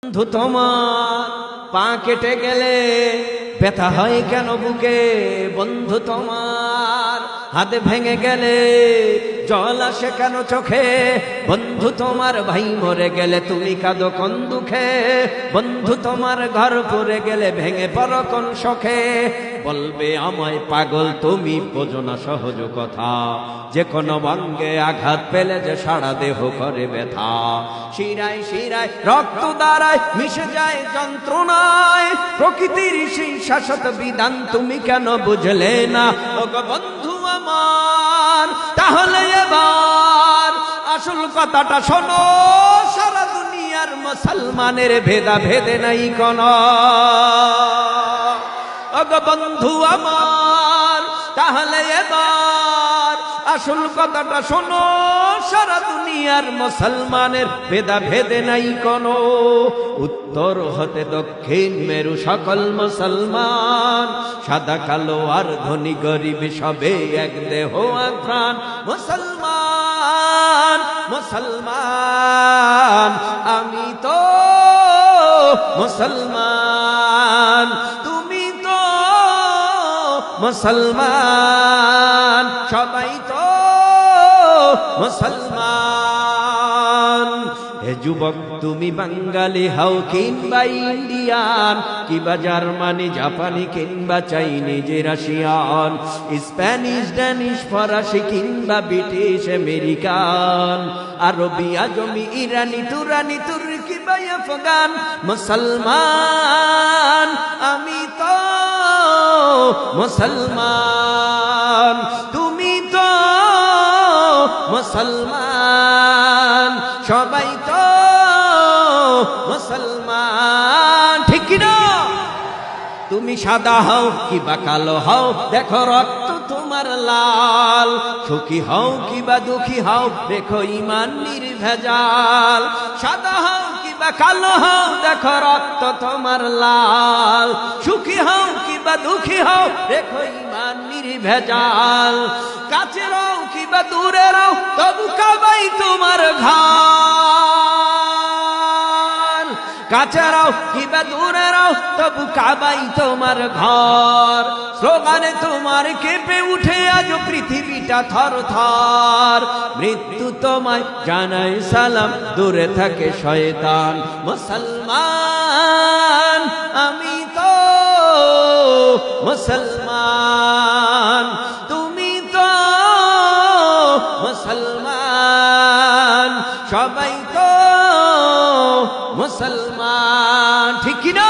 বন্ধু তোমার পা কেটে গেলে ব্যথা হয় কেন বুকে? বন্ধু তোমার হাত ভেঙে গেলে জল আসে কেন চোখে? বন্ধু তোমার ভাই মরে গেলে তুমি কাঁদো কোন দুঃখে? বন্ধু তোমার ঘর পড়ে গেলে ভেঙে পড়ো কোন শোকে? বলবে আমায় পাগল তুমি বোঝো না সহজ কথা, যে কোনো অঙ্গে আঘাত পেলে যে সারা দেহ করে ব্যথা। শিরায় শিরায় রক্ত দাঁড়ায় মিশে যায় যন্ত্রণায়, প্রকৃতির সেই শাশ্বত বিধান তুমি কেন বুঝলে না? ওগো বন্ধু আমার, তাহলে এবার আসল কথাটা শোনো। সারা দুনিয়ার মুসলমানের ভেদা ভেদে নাই কোন। ওগো বন্ধু আমার, তাহলে এবার আসল কথাটা শোনো। সারা দুনিয়ার মুসলমানের ভেদা ভেদে নাই কোন। উত্তর হতে দক্ষিণ মেরু সকল মুসলমান, সাদা কালো আর ধনী গরিব সবে এক দেহ এক প্রাণ। মুসলমান মুসলমান আমি তো মুসলমান, তুমি তো মুসলমান, সবাই তো মুসলমান। হে যুবক তুমি বাঙালি হও কিংবা ইন্ডিয়ান, কিংবা জার্মানি জাপানি কিংবা চাইনিজ রাশিয়ান, স্প্যানিশ ড্যানিশ ফরাসি কিংবা ব্রিটিশ আমেরিকান, আরবি আজমি ইরানি তুরানি তুর্কি বা আফগান। মুসলমান আমি তো মুসলমান, তুমি তো মুসলমান, সবাই তো মুসলমান, ঠিক না? তুমি সাদা হও কিবা কালো হও, দেখো রক্ত তোমার লাল। সুখী হও কিবা দুঃখী হও, দেখো ইমান নির্ভেজাল। সাদা হও কিবা কালো হও, দেখো রক্ত তোমার লাল। সুখী হও কিবা দুঃখী হও, দেখো ইমান নির্ভেজাল। কাছে রও কিবা দূরে রও, তবু কাবাই তোমার ঘর। কাছে রও কিবা দূরে রও, তবু কাবাই তোমার ঘর। স্লোগানে তোমার কেঁপে উঠে আজ পৃথিবীটা থর থর। মৃত্যু তোমায় জানাই সালাম, দূরে থাকে শয়তান। মুসলমান আমি তো মুসলমান, তুমি তো মুসলমান, সবাই তো মুসলমান, ঠিক না?